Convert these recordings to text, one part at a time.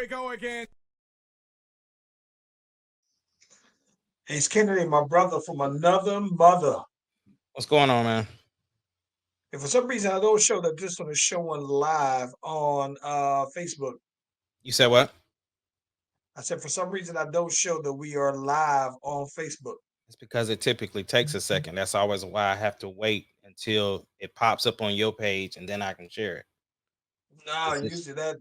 we go again. Hey, it's Kendrick, my brother from another mother. What's going on, man? And for some reason, I don't show that this one is showing live on Facebook. You said what? I said for some reason I don't show that we are live on Facebook. It's because it typically takes a second. That's always why I have to wait until it pops up on your page and then I can share it. No, It's just, usually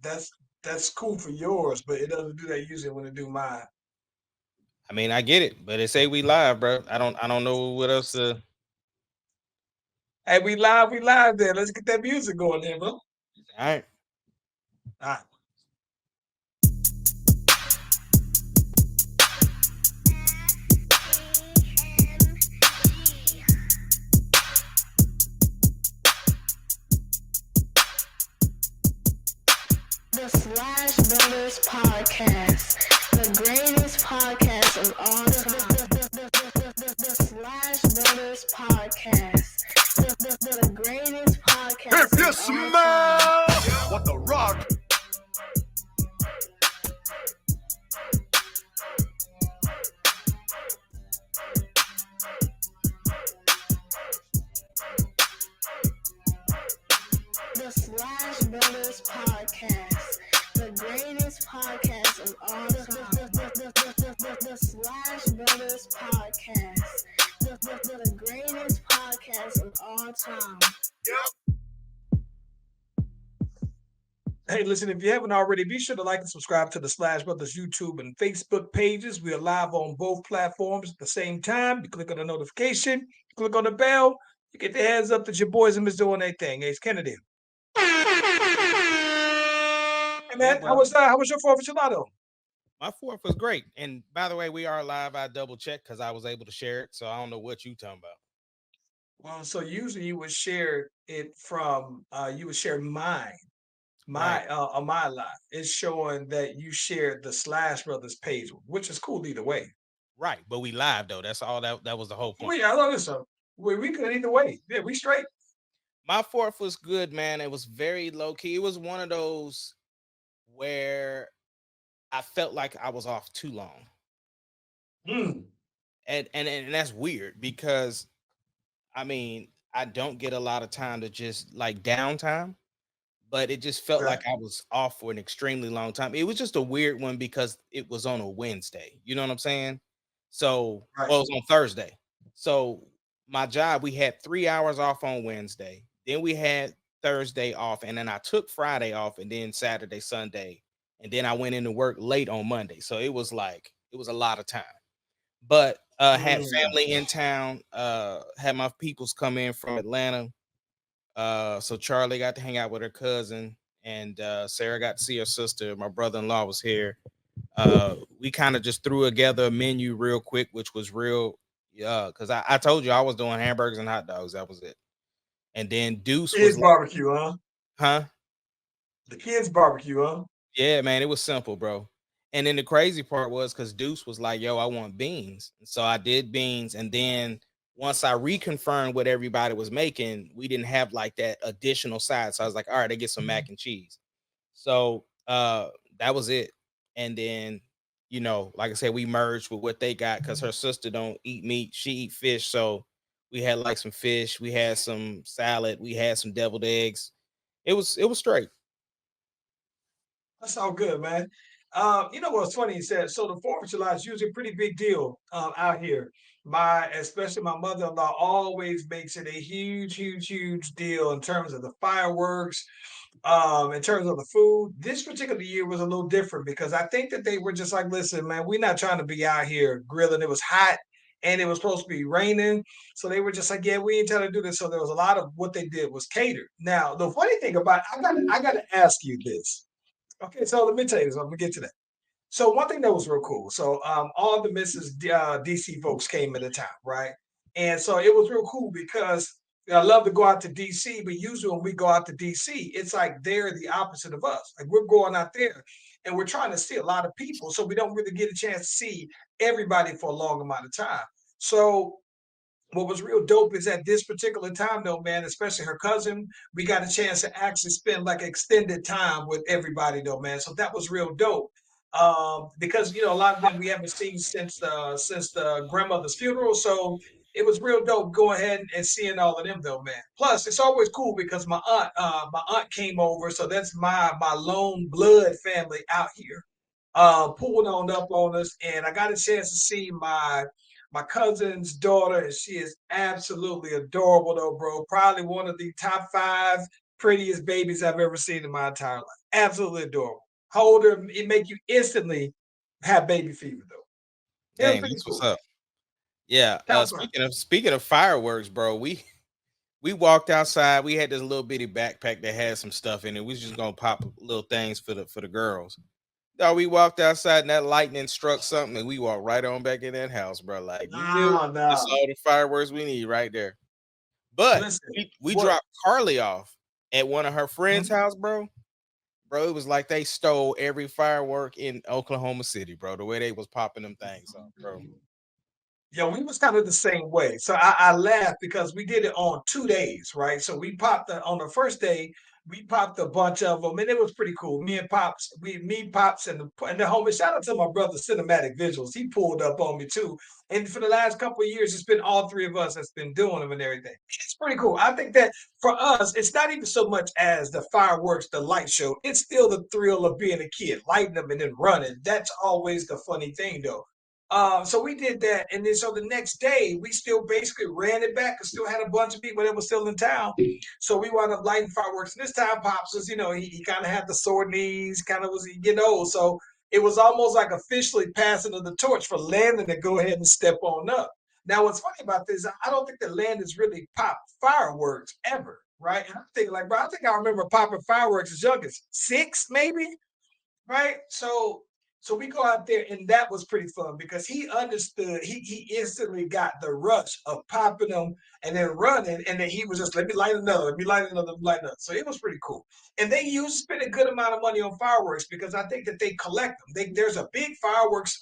that's cool for yours, but it doesn't do that usually when it do mine. I mean, I get it, but it say we live, bro. I don't know what else to. Hey, we live there. Let's get that music going there, bro. All right. All right. The Slash Brothers Podcast, the greatest podcast of all time. The Slash Brothers Podcast, the greatest podcast. If you smell what the rock. The Slash Brothers Podcast, the greatest podcast of all time. The Slash Brothers Podcast, the greatest podcast of all time. Hey, listen, if you haven't already, be sure to like and subscribe to the Slash Brothers YouTube and Facebook pages. We are live on both platforms at the same time. You click on the notification, click on the bell, you get the heads up that your boys and Miss doing their thing. Hey, it's Kennedy. Hey, man, how was your 4th of July, though? My 4th was great. And by the way, we are live. I double checked because I was able to share it. So I don't know what you talking about. Well, so usually you would share it from, you would share mine. On my live, it's showing that you shared the Slash Brothers page, which is cool either way. Right. But we live, though. That's all that was the whole point. Well, yeah, I love this. So we could either way. Yeah, we straight. My 4th was good, man. It was very low key. It was one of those where I felt like I was off too long. And that's weird because I mean, I don't get a lot of time to just like downtime, but it just felt like I was off for an extremely long time. It was just a weird one because it was on a Wednesday. You know what I'm saying? So, well, it was on Thursday. So my job, we had 3 hours off on Wednesday. Then we had Thursday off, and then I took Friday off, and then Saturday, Sunday, and then I went into work late on Monday. So it was a lot of time. But had family in town, had my peoples come in from Atlanta. So Charlie got to hang out with her cousin, and Sarah got to see her sister. My brother-in-law was here. We kind of just threw together a menu real quick, which was real, because I told you I was doing hamburgers and hot dogs. That was it. And then Deuce was barbecue, huh? Huh? The kids barbecue, huh? Yeah, man, it was simple, bro. And then the crazy part was because Deuce was like, yo, I want beans. So I did beans. And then once I reconfirmed what everybody was making, we didn't have like that additional side. So I was like, all right, I get some mac and cheese. So that was it. And then, you know, like I said, we merged with what they got because her sister don't eat meat. She eat fish. So we had like some fish. We had some salad. We had some deviled eggs. It was straight. That's all good, man. You know what's funny? He said so. The 4th of July is usually a pretty big deal out here. Especially my mother-in-law always makes it a huge deal in terms of the fireworks, in terms of the food. This particular year was a little different because I think that they were just like, listen, man, we're not trying to be out here grilling. It was hot and it was supposed to be raining. So they were just like, yeah, we ain't trying to do this. So there was a lot of what they did was catered. Now, the funny thing about I gotta ask you this. Okay, so let me tell you this. I'm gonna get to that. So one thing that was real cool. So all the Mrs. DC folks came into town, right? And so it was real cool because I love to go out to DC, but usually when we go out to DC, it's like they're the opposite of us. Like we're going out there and we're trying to see a lot of people, so we don't really get a chance to see everybody for a long amount of time. So what was real dope is at this particular time, though, man, especially her cousin, we got a chance to actually spend like extended time with everybody, though, man. So that was real dope. because a lot of them we haven't seen since the grandmother's funeral. So it was real dope going ahead and seeing all of them though, man. Plus, it's always cool because my aunt came over, so that's my lone blood family out here, pulled on up on us, and I got a chance to see my cousin's daughter, and she is absolutely adorable though, bro. Probably one of the top 5 prettiest babies I've ever seen in my entire life. Absolutely adorable. Hold her, it make you instantly have baby fever though. It was Dang, pretty that's what's cool. up. Yeah. Top 5. Speaking of fireworks, bro, we walked outside. We had this little bitty backpack that had some stuff in it. We was just gonna pop little things for the girls. No, we walked outside and that lightning struck something, and we walked right on back in that house, bro. Like you feel me? No, That's no. all the fireworks we need right there. But Listen, we what? dropped Carly off at one of her friends' Mhm. house, bro. Bro, it was like they stole every firework in Oklahoma City, bro. The way they was popping them things off, bro. Yeah, we was kind of the same way. So I laughed because we did it on 2 days, right? So we popped on the first day, we popped a bunch of them, and it was pretty cool. Me, Pops, and the homie. Shout out to my brother, Cinematic Visuals. He pulled up on me too. And for the last couple of years, it's been all 3 of us that's been doing them and everything. It's pretty cool. I think that for us, it's not even so much as the fireworks, the light show. It's still the thrill of being a kid, lighting them and then running. That's always the funny thing, though. So we did that, and then so the next day we still basically ran it back and still had a bunch of people that were still in town. So we wound up lighting fireworks. And this time, Pops was, he kind of had the sore knees, kind of was getting old. So it was almost like officially passing of the torch for Landon to go ahead and step on up. Now, what's funny about this, I don't think that Landon's really popped fireworks ever, right? And I'm thinking, like, bro, I think I remember popping fireworks as young as 6, maybe, right? So we go out there, and that was pretty fun because he understood. He instantly got the rush of popping them and then running, and then he was just let me light another, let me light another, let me light another. So it was pretty cool. And they used spend a good amount of money on fireworks because I think that they collect them. There's a big fireworks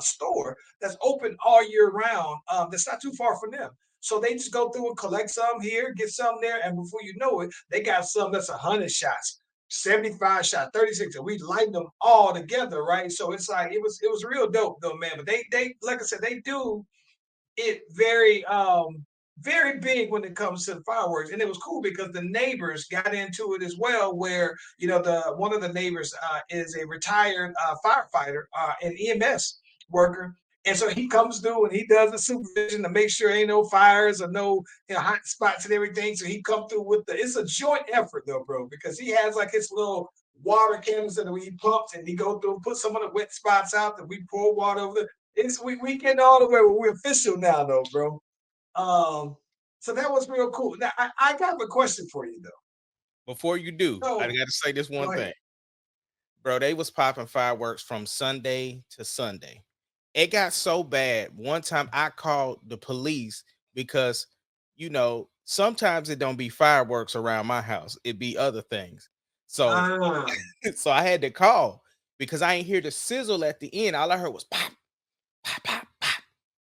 store that's open all year round. That's not too far from them. So they just go through and collect some here, get some there, and before you know it, they got some that's 100 shots. 75 shot, 36, and we lighten them all together, right? So it's like it was real dope though, man. But they like I said, they do it very big when it comes to fireworks, and it was cool because the neighbors got into it as well, where the one of the neighbors is a retired firefighter and EMS worker, and so he comes through and he does the supervision to make sure ain't no fires or no hot spots and everything. So he come through with it's a joint effort though, bro, because he has like his little water cannons that he pumps, and he go through and put some of the wet spots out that we pour water over. We getting all the way. We're official now, though, bro. So that was real cool. Now I got a question for you though. Before you do, I So gotta say this go one ahead. thing. Bro, they was popping fireworks from Sunday to Sunday. It got so bad. One time I called the police because sometimes it don't be fireworks around my house. It be other things. So Ah, so I had to call because I ain't hear the sizzle at the end. All I heard was pop, pop, pop, pop,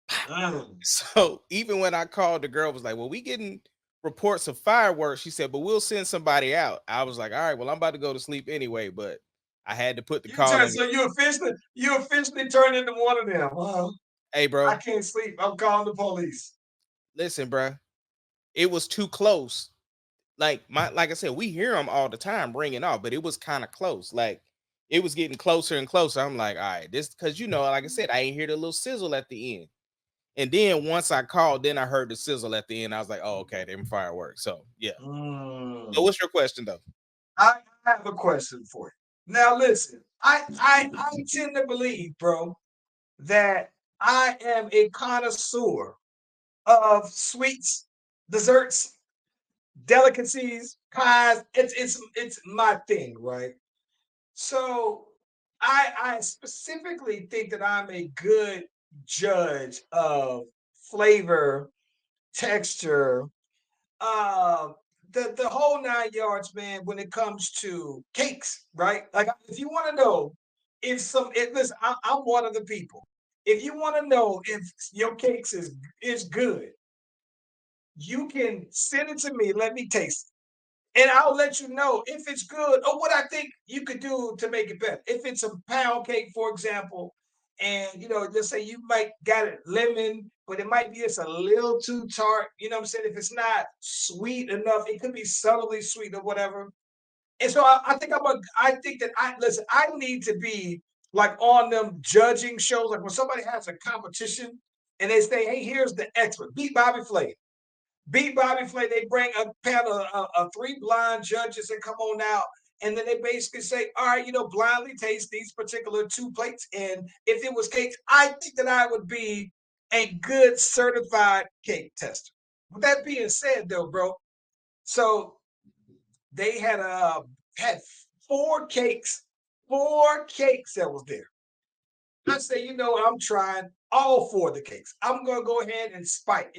pop. ah. So even when I called, the girl was like, "Well, we getting reports of fireworks." She said, "But we'll send somebody out." I was like, "All right, well, I'm about to go to sleep anyway," but I had to put the You call turn in. so you officially turned into one of them. Hey, I bro, can't sleep. I'm calling the police. listen, bro, it was too close. Like I said, we hear them all the time ringing off, but it was kind of close. Like it was getting closer and closer. I'm like, all right, this because like I said, I ain't hear the little sizzle at the end. And then once I called, then I heard the sizzle at the end. I was like, oh, okay, them fireworks. So yeah. So Mm. what's your question though? I have a question for you. Now listen, I tend to believe, bro, that I am a connoisseur of sweets, desserts, delicacies, pies. It's my thing, right? So I specifically think that I'm a good judge of flavor, texture, uh, the whole 9 yards, man. When it comes to cakes, right? Like if you want to know if listen, I'm one of the people. If you want to know if your cakes is good, you can send it to me. Let me taste it. and I'll let you know if it's good or what I think you could do to make it better. If it's a pound cake, for example, and let's say you might got it lemon, but it might be just a little too tart. You know what I'm saying? If it's not sweet enough, it could be subtly sweet or whatever. And so I think that I need to be like on them judging shows, like when somebody has a competition and they say, hey, here's the expert, beat Bobby Flay. They bring a panel of three blind judges that come on out, and then they basically say, all right, blindly taste these particular two plates. And if it was cakes, I think that I would be a good certified cake tester. With that being said, though, bro, so they had four cakes that was there. I say, I'm trying all four of the cakes. I'm gonna go ahead and spike.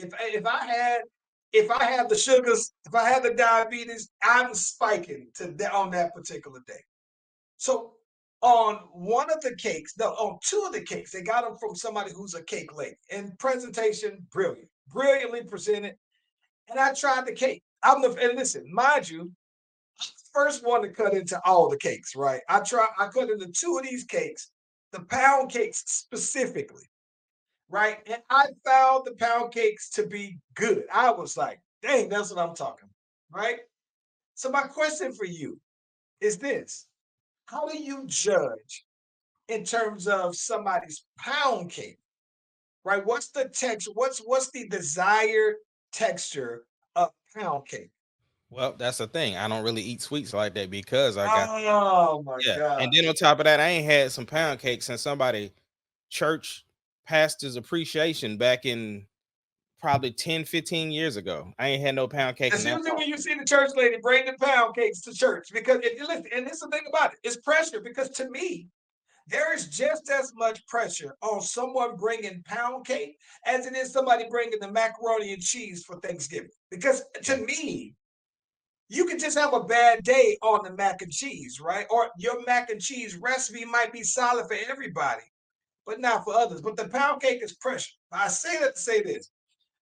If I have the sugars, if I have the diabetes, I'm spiking on that particular day. So on one of the cakes, no, on two of the cakes, they got them from somebody who's a cake lady. And presentation, brilliantly presented. And I tried the cake. And listen, mind you, first one to cut into all the cakes, right? I cut into two of these cakes, the pound cakes specifically, right? And I found the pound cakes to be good. I was like, dang, that's what I'm talking about, right? So my question for you is this: how do you judge in terms of somebody's pound cake, right? What's the texture? What's the desired texture of pound cake? Well, that's the thing. I don't really eat sweets like that because I got Oh my yeah. God. And then on top of that, I ain't had some pound cake since somebody church pastor's appreciation back in probably 10, 15 years ago. I ain't had no pound cake in That's that usually long. when you see the church lady bring the pound cakes to church. Because if you listen, and this is the thing about it, it's pressure. Because to me, there is just as much pressure on someone bringing pound cake as it is somebody bringing the macaroni and cheese for Thanksgiving. Because to me, you can just have a bad day on the mac and cheese, right? Or your mac and cheese recipe might be solid for everybody, but not for others. But the pound cake is pressure. I say that to say this.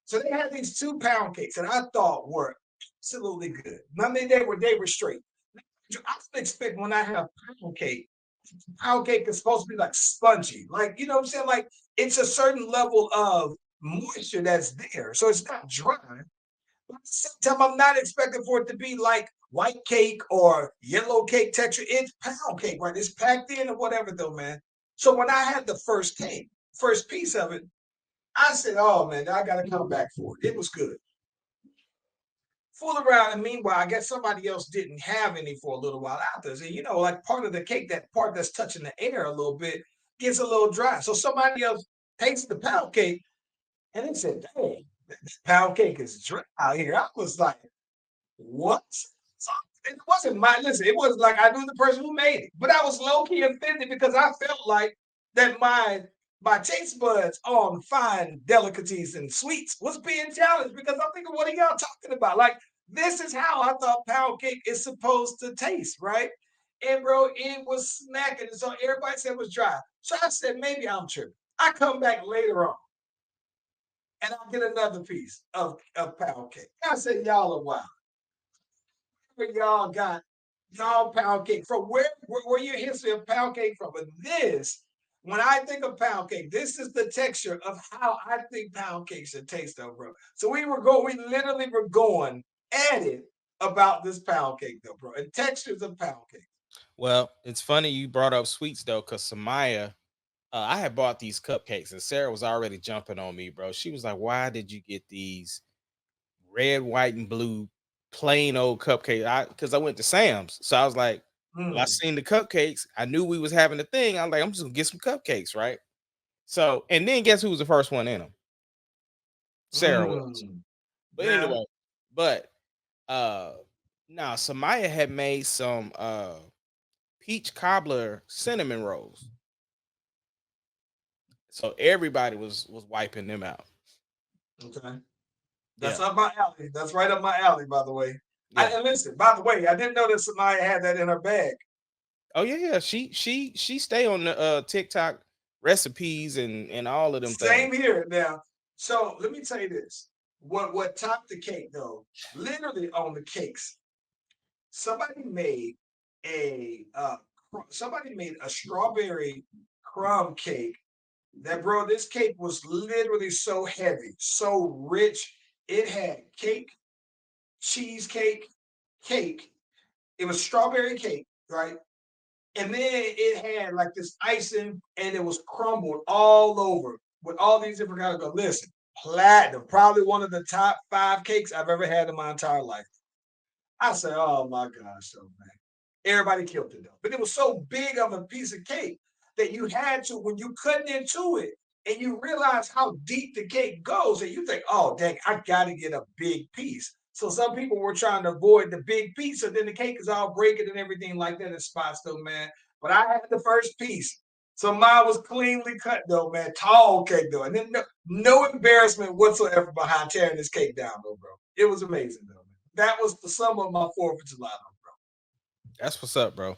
So they had these two pound cakes that I thought were absolutely good. I mean, they were straight. I expect when I have pound cake is supposed to be like spongy, like you know what I'm saying. Like it's a certain level of moisture that's there, so it's not dry. But at the same time, I'm not expecting for it to be like white cake or yellow cake texture. It's pound cake, right? It's packed in or whatever, though, man. So when I had the first piece of it, I said, "Oh man, I got to come back for it." It was good. Fool around, and meanwhile, I guess somebody else didn't have any for a little while after. And like part of the cake, that part that's touching the air a little bit gets a little dry. So somebody else takes the pound cake and they said, "Dang, this pound cake is dry out here." I was like, "What?" So it wasn't listen. It wasn't like I knew the person who made it, but I was low key offended because I felt like that my taste buds on fine delicacies and sweets was being challenged because I'm thinking, what are y'all talking about? Like, this is how I thought pound cake is supposed to taste, right? And bro, it was smacking. And so everybody said it was dry. So I said, maybe I'm tripping. I come back later on and I get another piece of pound cake. I said, y'all are wild. Where y'all got y'all pound cake from? Where your history of pound cake from? But this, when I think of pound cake, this is the texture of how I think pound cake should taste, though, bro. So we literally were going at it about this pound cake, though, bro, and textures of pound cake. Well, it's funny you brought up sweets though, because Samaya, I had bought these cupcakes and Sarah was already jumping on me, bro. She was like, "Why did you get these red, white, and blue plain old cupcakes?" Because I went to Sam's, so I was like, "Well, I Mm, seen the cupcakes. I knew we was having a thing. I'm like, I'm just gonna get some cupcakes, right?" So, and then guess who was the first one in them? Sarah was. mm, But yeah. anyway, but uh, now Samaya had made some peach cobbler cinnamon rolls. So everybody was wiping them out. Okay. That's Yeah. up my alley. That's right up my alley, by the way. Yeah. And listen, by the way, I didn't know that somebody had that in her bag. Oh yeah, yeah. She stay on the TikTok recipes and all of them things. Same here now. So let me tell you this. What topped the cake though, literally on the cakes, somebody made a strawberry crumb cake. That bro, this cake was literally so heavy, so rich. It had cake, cheesecake, cake. It was strawberry cake, right? And then it had like this icing, and it was crumbled all over with all these different kinds of. Listen, platinum, probably one of the top 5 cakes I've ever had in my entire life. I said, "Oh my gosh, so man." Everybody killed it though. But it was so big of a piece of cake that you had to, when you cut into it and you realize how deep the cake goes, and you think, oh, dang, I got to get a big piece. So some people were trying to avoid the big piece, so then the cake is all breaking and everything like that in spots, though, man. But I had the first piece. So mine was cleanly cut, though, man. Tall cake, though. And then no embarrassment whatsoever behind tearing this cake down, though, bro. It was amazing, though. Man. That was the sum of my 4th of July, though. That's what's up, bro.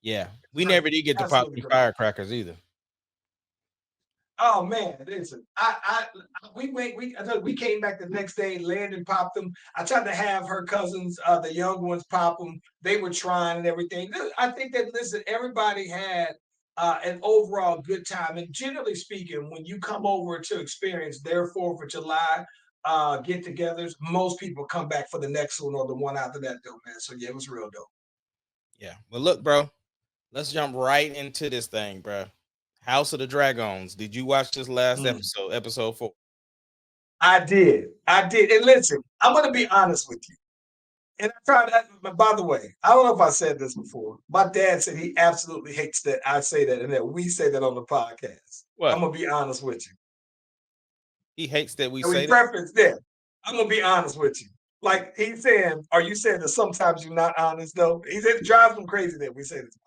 Yeah, we Great. never did get to pop Absolutely some great. firecrackers either. Oh man, listen, we came back the next day. Landon popped them. I tried to have her cousins, the young ones, pop them. They were trying and everything. I think that, listen, everybody had an overall good time. And generally speaking, when you come over to experience their 4th of July get-togethers, most people come back for the next one or the one after that, though, man. So yeah, it was real dope. Yeah. Well, look, bro, let's jump right into this thing, bro. House of the Dragons. Did you watch this last episode 4? I did. And listen, I'm going to be honest with you. And I tried that. By the way, I don't know if I said this before. My dad said he absolutely hates that I say that and that we say that on the podcast. What? I'm going to be honest with you. He hates that we And say we that? preference that. I'm going to be honest with you. Like he's saying, are you saying that sometimes you're not honest, though? He said it drives him crazy that we say this.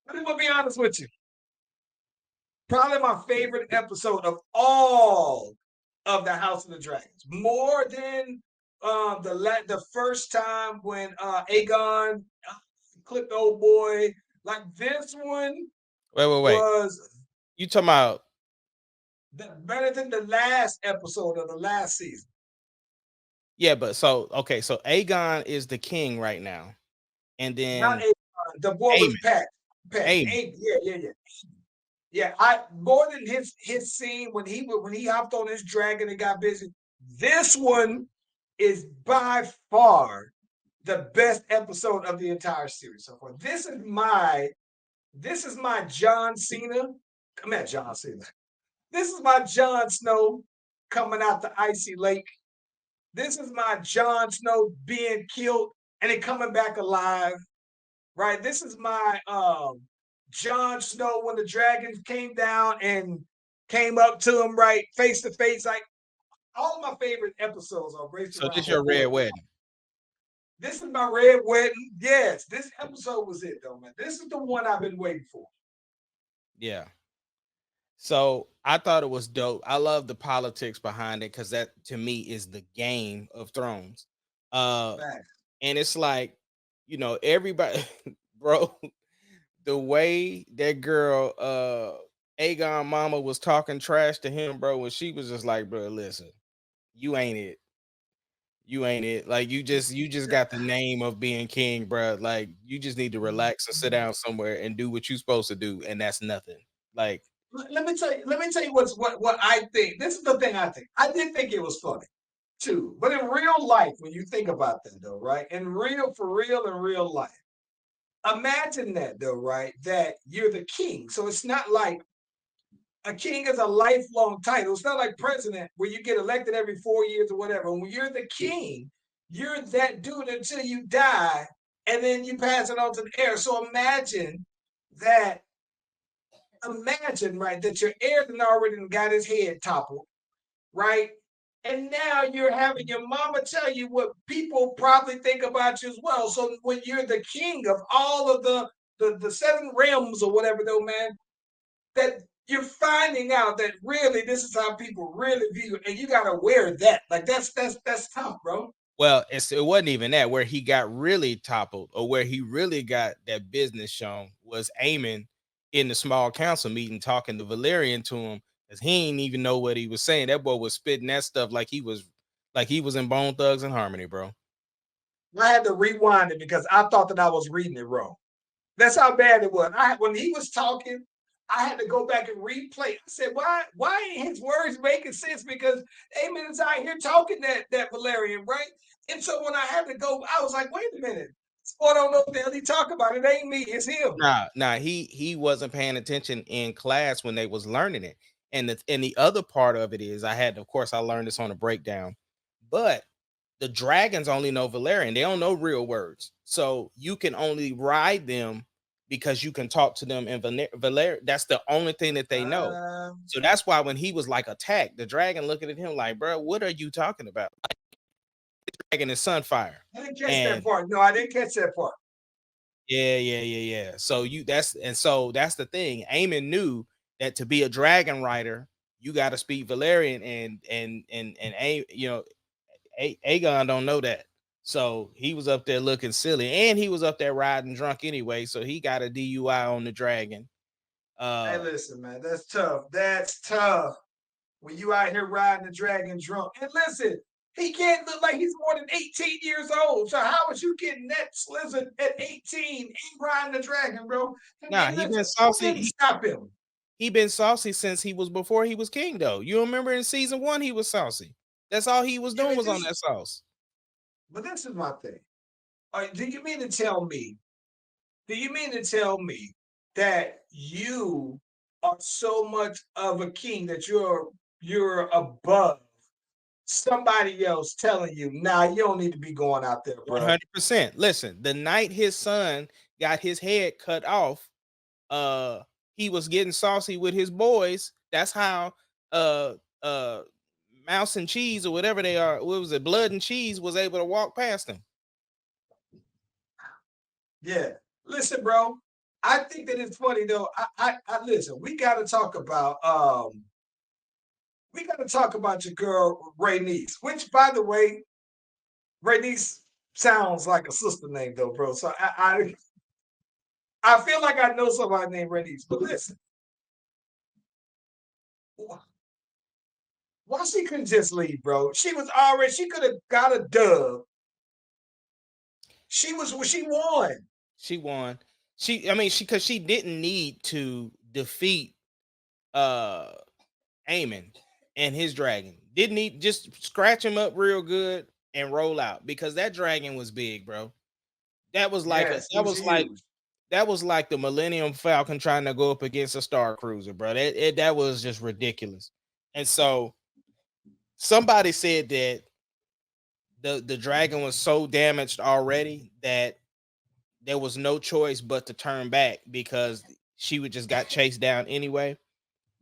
But I'm going to be honest with you. Probably my favorite episode of all of the House of the Dragons. More than the first time when Aegon clipped the old boy. Like this one Wait. was You talking about better than the last episode of the last season. Yeah, but so Aegon is the king right now. And then Not Aegon. The boy was Pat. Yeah. Yeah, more than his scene when he hopped on his dragon and got busy. This one is by far the best episode of the entire series so far. This is my John Cena. Come at John Cena. This is my Jon Snow coming out the icy lake. This is my Jon Snow being killed and then coming back alive. Right? This is my Jon Snow when the dragons came down and came up to him, right, face to face. Like all of my favorite episodes are based around. So this your red wedding. This is my red wedding. Yes, this episode was it, though, man. This is the one I've been waiting for. Yeah. So I thought it was dope. I love the politics behind it because that to me is the Game of Thrones. And it's like, everybody, bro. The way that girl Aegon mama was talking trash to him, bro, when she was just like, bro, listen, you ain't it. You ain't it. Like you just got the name of being king, bro. Like you just need to relax and sit down somewhere and do what you're supposed to do, and that's nothing. Like let me tell you what I think. This is the thing I think. I did think it was funny too, but in real life, when you think about that, though, right? In real life. Imagine that, though, right? That you're the king. So it's not like a king is a lifelong title. It's not like president where you get elected every 4 years or whatever. When you're the king, you're that dude until you die, and then you pass it on to the heir. So imagine, right, that your heir had already got his head toppled, right? And now you're having your mama tell you what people probably think about you as well. So when you're the king of all of the 7 realms or whatever, though, man, that you're finding out that really this is how people really view it, and you gotta wear that. Like that's tough, bro. Well, it wasn't even that. Where he got really toppled, or where he really got that business shown, was Aemon in the small council meeting talking to Valerian to him. Because he ain't even know what he was saying. That boy was spitting that stuff like he was in Bone Thugs and Harmony, bro. I had to rewind it because I thought that I was reading it wrong. That's how bad it was. When he was talking, I had to go back and replay. I said, why ain't his words making sense? Because Amen is out here talking that Valerian, right? And so when I had to go, I was like, wait a minute. I don't know what the hell he talking about. It ain't me, it's him. Nah, he wasn't paying attention in class when they was learning it. And the other part of it is of course I learned this on a breakdown, but the dragons only know Valerian. They don't know real words. So you can only ride them because you can talk to them in Valerian. That's the only thing that they know. So that's why when he was like attacked, the dragon looking at him like, bro, what are you talking about? Like, the dragon is Sunfire. I didn't catch that part. No, I didn't catch that part. Yeah. So that's the thing. Aemon knew that to be a dragon rider, you got to speak Valerian, Aegon don't know that. So he was up there looking silly, and he was up there riding drunk anyway. So he got a DUI on the dragon. Hey, listen, man, that's tough. That's tough. When you out here riding the dragon drunk. And listen, he can't look like he's more than 18 years old. So how was you getting that slizzard at 18 and riding the dragon, bro? Nah, he been saucy. Stop him. He been saucy since he was before he was king, though. You remember in season 1 he was saucy. That's all he was doing was on that sauce. But this is my thing. Do you mean to tell me? Do you mean to tell me that you are so much of a king that you're above somebody else telling you, nah, you don't need to be going out there, bro? 100%. Listen, the night his son got his head cut off, he was getting saucy with his boys. That's how Mouse and Cheese or whatever they are, what was it, Blood and Cheese was able to walk past him. Yeah. Listen, bro. I think that it's funny though. I listen, we gotta talk about your girl Rhaenys, which by the way, Rhaenys sounds like a sister name though, bro. So I feel like I know somebody named Rhaenys, but listen. Why she couldn't just leave, bro? She could have got a dub. She won. She won. Because she didn't need to defeat Aemon and his dragon. Didn't need, just scratch him up real good and roll out, because that dragon was big, bro. That was like that was like the Millennium Falcon trying to go up against a Star Cruiser, bro. That was just ridiculous. And so somebody said that the dragon was so damaged already that there was no choice but to turn back, because she would just got chased down anyway.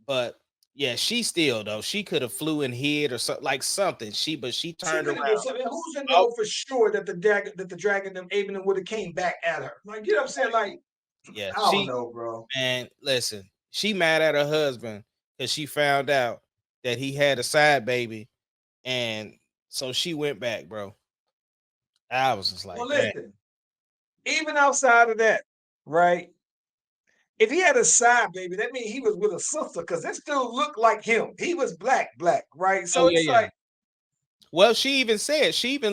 But yeah, she still though, she could have flew and hid or something. She turned around. Who's to know for sure that the dragon them Aben would have came back at her? Like, you know what I'm saying? Like, yeah, I don't know, bro. And listen, she mad at her husband because she found out that he had a side baby, and so she went back, bro. I was just like, well, listen, even outside of that, right? If he had a side baby, that means he was with a sister, because this dude looked like him. He was black, right? So like, well, she even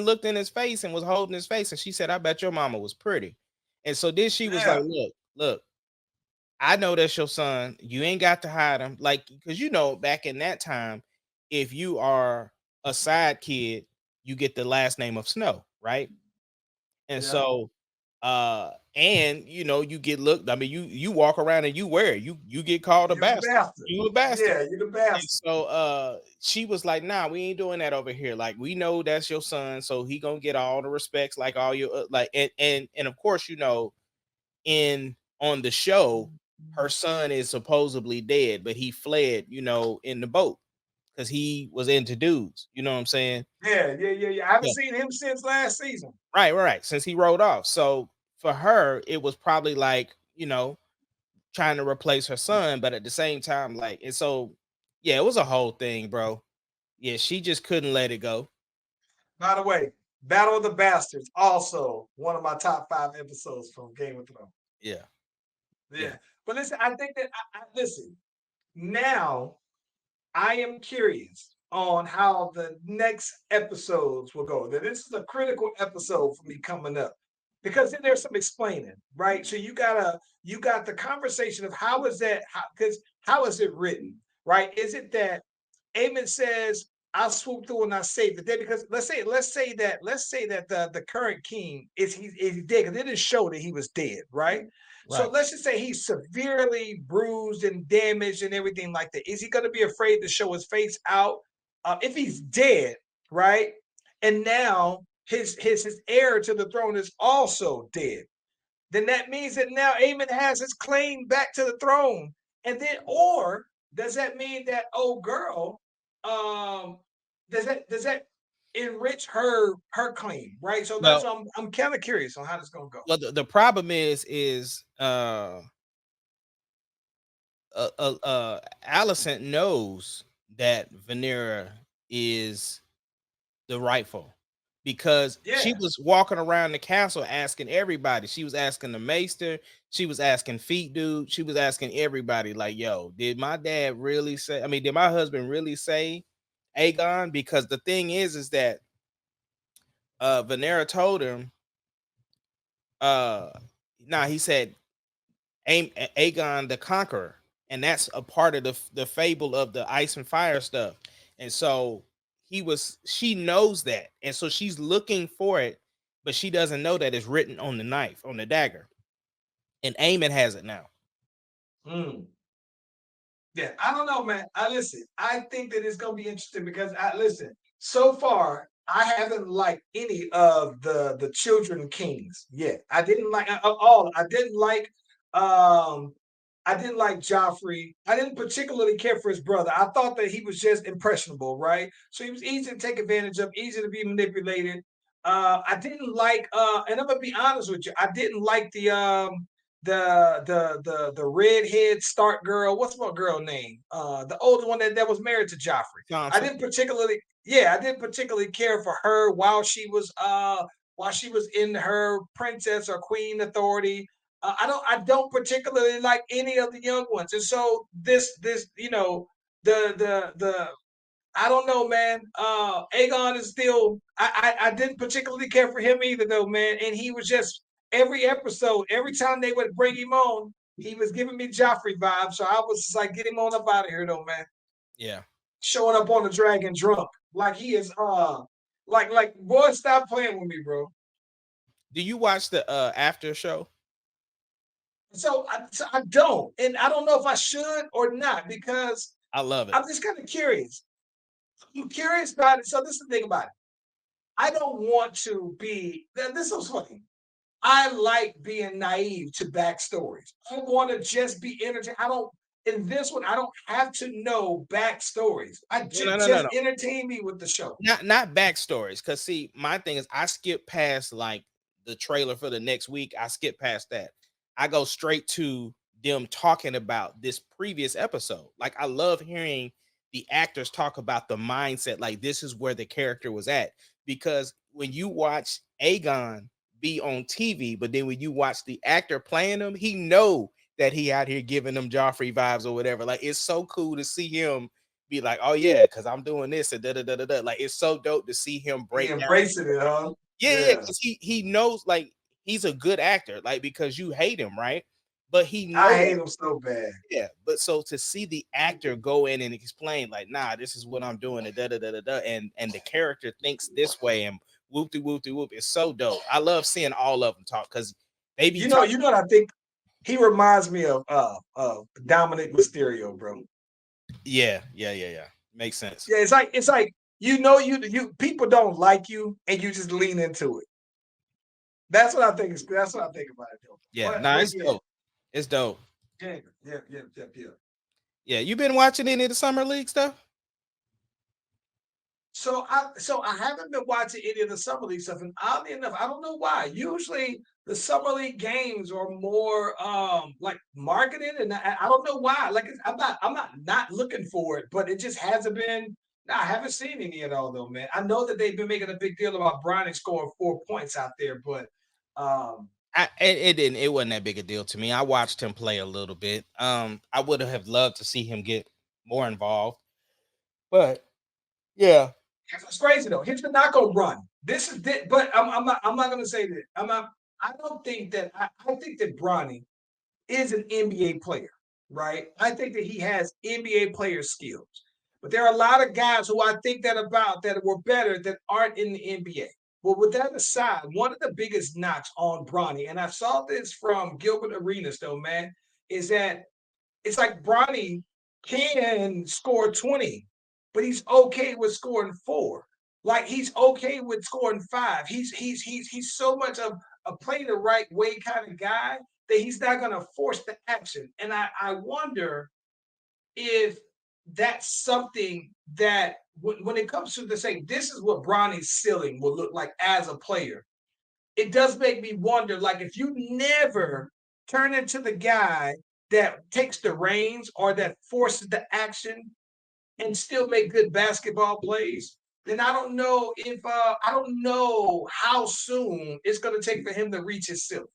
looked in his face and was holding his face, and she said, I bet your mama was pretty. And so then she was like, look, I know that's your son. You ain't got to hide him. Like, because back in that time, if you are a side kid, you get the last name of Snow, right? And so and you get looked. I mean, you walk around and you wear it. You get called a bastard. You a bastard. Yeah, you're the bastard. And so she was like, nah, we ain't doing that over here. Like, we know that's your son, so he gonna get all the respects, like all your and of course, on the show, her son is supposedly dead, but he fled, in the boat because he was into dudes. You know what I'm saying? Yeah. I haven't seen him since last season. Right. Since he rode off. So for her, it was probably like, trying to replace her son, but at the same time, like, and so, yeah, it was a whole thing, bro. Yeah, she just couldn't let it go. By the way, Battle of the Bastards, also one of my top 5 episodes from Game of Thrones. Yeah. But listen, I think that listen, now I am curious on how the next episodes will go. That this is a critical episode for me coming up because then there's some explaining, right? So you got the conversation of how is that because how is it written, right? Is it that Aemon says, "I swooped through and I saved the day"? Because let's say that the current king is dead because it didn't show that he was dead, right? So Right. let's just say he's severely bruised and damaged and everything like that. Is he going to be afraid to show his face out if he's dead, right? And now his heir to the throne is also dead. Then that means that now Aemon has his claim back to the throne. And then, or does that mean that old girl, um, does that enrich her claim, right? So that's Well, what I'm kind of curious on how this gonna go. well, the problem is Alicent knows that Vanera is the rightful because she Yeah. was walking around the castle asking everybody. She was asking the maester, she was asking Feet Dude, she was asking everybody, like, yo, did my dad really say, I mean, did my husband really say Aegon? Because the thing is that Vanera told him, uh he said Aegon the Conqueror, and that's a part of the fable of the ice and fire stuff. And so she knows that, and so she's looking for it, but she doesn't know that it's written on the knife, on the dagger, and Aemon has it now. Mm. Yeah, I don't know, man. I listen. I think that it's gonna be interesting because I listen. So far, I haven't liked any of the children kings yet. I didn't like all. I didn't like. Um, I didn't like Joffrey. I didn't particularly care for his brother. I thought that he was just impressionable, right? So he was easy to take advantage of, easy to be manipulated. I didn't like. And I'm gonna be honest with you. I didn't like the redhead Stark girl. What's my girl name? The older one that was married to Joffrey. I Johnson. didn't particularly, yeah, I didn't particularly care for her while she was in her princess or queen authority. I don't particularly like any of the young ones, and so this the I don't know, man. Aegon is still. I didn't particularly care for him either, though, man. And he was just every episode, every time they would bring him on, he was giving me Joffrey vibes. So I was just like, get him on up out of here, though, man. Yeah. Showing up on the dragon drunk, like he is. Like boy, stop playing with me, bro. Do you watch the after show? So I don't, and I don't know if I should or not because I love it. I'm just kind of curious. I'm curious about it. So this is the thing about it. I don't want to be. This is funny. I like being naive to backstories. I want to just be entertained. I don't. In this one, I don't have to know backstories. I No. just entertain me with the show. Not backstories, because see, my thing is I skip past like the trailer for the next week. I skip past that. I go straight to them talking about this previous episode. Like, I love hearing the actors talk about the mindset, like this is where the character was at. Because when you watch Aegon be on TV, but then when you watch the actor playing him, he know that he out here giving them Joffrey vibes or whatever. Like, it's so cool to see him be like, oh yeah, because I'm doing this and da da da da da. Like, it's so dope to see him He break down. embracing it, huh? Yeah, Yeah. because he knows, like, he's a good actor, like, because you hate him, right? But he I knows, hate him so bad. yeah. But so to see the actor go in and explain, like, nah, this is what I'm doing, and da da da da da, and the character thinks this way, and whoop de whoop de whoop, it's so dope. I love seeing all of them talk because they be talking. You know what I think? He reminds me of Dominic Mysterio, bro. Yeah. Makes sense. Yeah, it's like you people don't like you and you just lean into it. That's what I think is that's what I think about it though. Yeah, But it's yeah, dope. It's dope. yeah. Yeah, you been watching any of the summer league stuff? So I haven't been watching any of the summer league stuff, and oddly enough, I don't know why. Usually the summer league games are more like marketed, and I don't know why. Like I'm not looking for it, but it just hasn't been. I haven't seen any at all though, man. I know that they've been making a big deal about Bronny scoring 4 points out there, but um It wasn't that big a deal to me. I watched him play a little bit. I would have loved to see him get more involved, but Yeah. It's crazy though. Here's the knock on Bronny. This is it, but I'm not gonna say that. I don't think that I think that Bronny is an NBA player, right? I think that he has NBA player skills. But there are a lot of guys who I think that were better that aren't in the NBA. Well, with that aside, one of the biggest knocks on Bronny, and I saw this from Gilbert Arenas, though, man, is that it's like Bronny can score 20, but he's okay with scoring 4. Like he's okay with scoring 5. He's so much of a play the right way kind of guy that he's not gonna force the action. And I wonder if that's something that when it comes to the saying this is what Bronny's ceiling will look like as a player, it does make me wonder, like if you never turn into the guy that takes the reins or that forces the action and still make good basketball plays, then I don't know how soon it's going to take for him to reach his ceiling.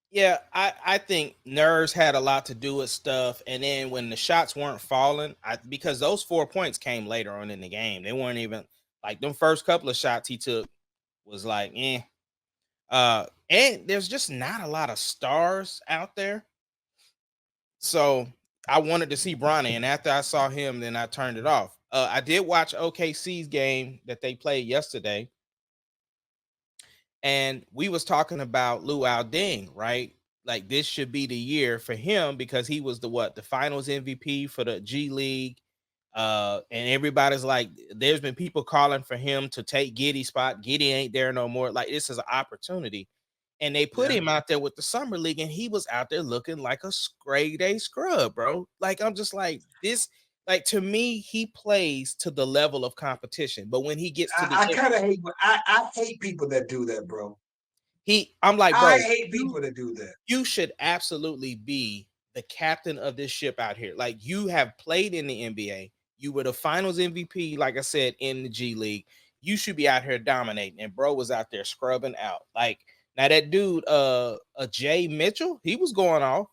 Yeah, I think nerves had a lot to do with stuff, and then when the shots weren't falling, because those 4 points came later on in the game, they weren't even like them first couple of shots he took was like, and there's just not a lot of stars out there, so I wanted to see Bronny, and after I saw him, then I turned it off. I did watch OKC's game that they played yesterday, and we was talking about Luau Deng, right? Like this should be the year for him because he was the finals MVP for the G League. And everybody's like, there's been people calling for him to take Giddy's spot. Giddy ain't there no more. Like this is an opportunity. And they put him out there with the summer league, and he was out there looking like a grade A scrub, bro. Like I'm just like this. Like to me, he plays to the level of competition. But when he gets to the I kind of hate I hate people that do that, bro. I'm like, I bro, hate people that do that. you should absolutely be the captain of this ship out here. Like you have played in the NBA. You were the finals MVP, like I said, in the G League. You should be out here dominating. And bro was out there scrubbing out. Like now that dude, Jay Mitchell, he was going off.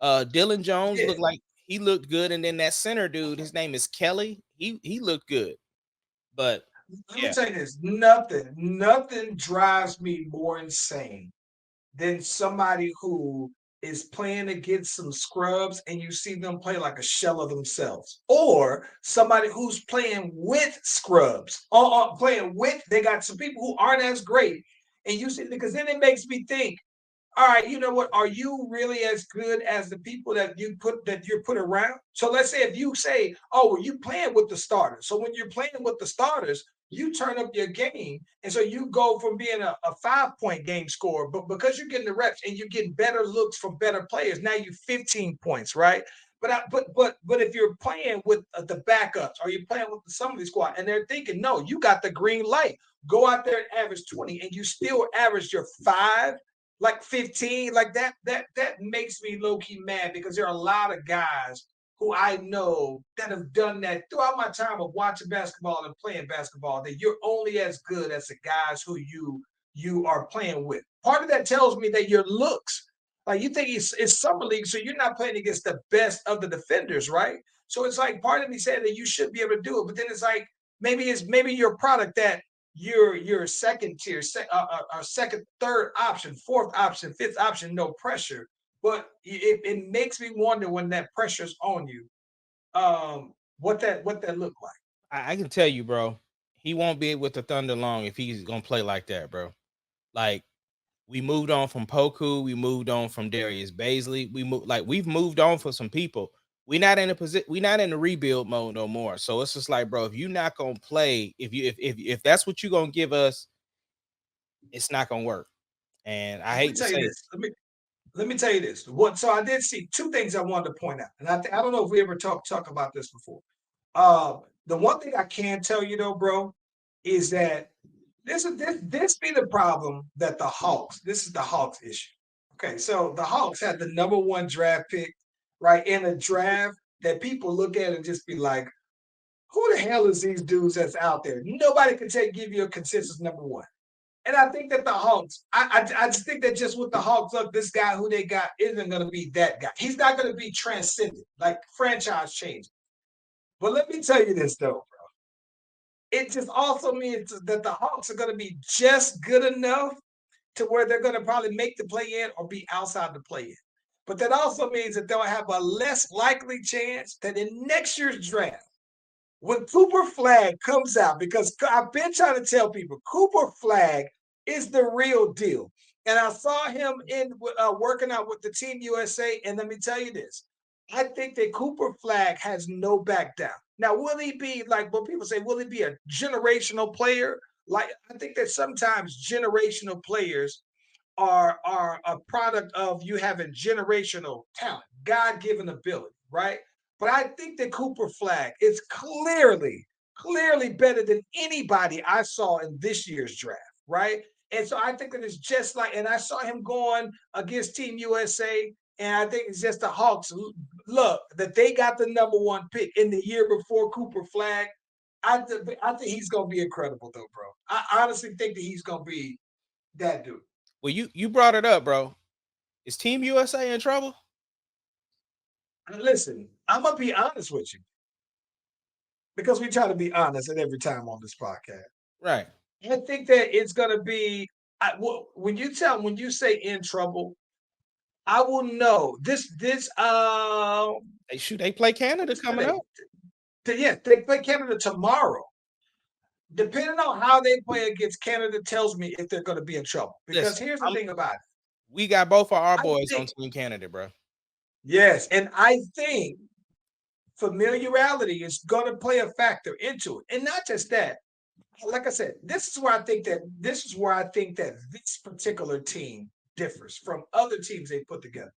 Dylan Jones Yeah. looked like he looked good. And then that center dude, his name is Kelly. He looked good. But Let me tell you this: nothing drives me more insane than somebody who is playing against some scrubs and you see them play like a shell of themselves, or somebody who's playing with scrubs, or playing with they got some people who aren't as great, and you see because then it makes me think, all right, you know what? Are you really as good as the people that you're put around? So let's say if you say, oh, well, you playing with the starters. So when you're playing with the starters, you turn up your game. And so you go from being a 5-point game scorer, but because you're getting the reps and you're getting better looks from better players, now you're 15 points, right? But if you're playing with the backups or you're playing with the somebody squad and they're thinking, no, you got the green light. Go out there and average 20 and you still average your 5, like 15, like that makes me low-key mad because there are a lot of guys who I know that have done that throughout my time of watching basketball and playing basketball, that you're only as good as the guys who you are playing with. Part of that tells me that your looks, like you think it's summer league, so you're not playing against the best of the defenders, right? So it's like part of me said that you should be able to do it, but then it's like maybe your product that your second tier, second, third option, fourth option, fifth option, no pressure. But it makes me wonder when that pressure's on you, what that look like. I can tell you, bro, he won't be with the Thunder long if he's gonna play like that, bro. Like we moved on from Poku, we moved on from Darius Baisley, we've moved on for some people. We're not in a position, we're not in the rebuild mode no more. So it's just like, bro, if you're not gonna play, if that's what you're gonna give us, it's not gonna work. And I Let me hate to tell you say it. this. Let me tell you this. So I did see two things I wanted to point out, and I don't know if we ever talk about this before. The one thing I can tell you though, bro, is that this be the problem that the Hawks. This is the Hawks issue. Okay, so the Hawks had the number 1 draft pick, right, in a draft that people look at and just be like, who the hell is these dudes that's out there? Nobody can give you a consensus number 1. And I think that the Hawks, I just think that just with the Hawks, look, this guy who they got isn't going to be that guy. He's not going to be transcendent, like franchise changing. But let me tell you this, though, bro. it just also means that the Hawks are going to be just good enough to where they're going to probably make the play in or be outside the play in. But that also means that they'll have a less likely chance that in next year's draft, when Cooper Flag comes out, because I've been trying to tell people Cooper Flag is the real deal. And I saw him in working out with the Team USA. And let me tell you this, I think that Cooper Flag has no back down. Now, will he be like what people say? Will he be a generational player? Like, I think that sometimes generational players are a product of you having generational talent, God-given ability, right? But I think that Cooper Flag is clearly better than anybody I saw in this year's draft, right? And so I think that it's just like, and I saw him going against Team USA, and I think it's just the Hawks look that they got the #1 pick in the year before Cooper Flag. I think he's gonna be incredible though, bro. I honestly think that he's gonna be that dude. Well, you brought it up, bro. Is Team USA in trouble? Listen, I'm gonna be honest with you because we try to be honest at every time on this podcast. Right. I think that it's gonna be when you say in trouble, I will know this. They play Canada coming up. Yes, they play Canada tomorrow. Depending on how they play against Canada, tells me if they're going to be in trouble. Because Listen, here's the thing about it. We got both of our boys on Team Canada, bro. Yes, and I think familiarity is going to play a factor into it, and not just that. Like I said, this is where I think that this particular team differs from other teams they put together.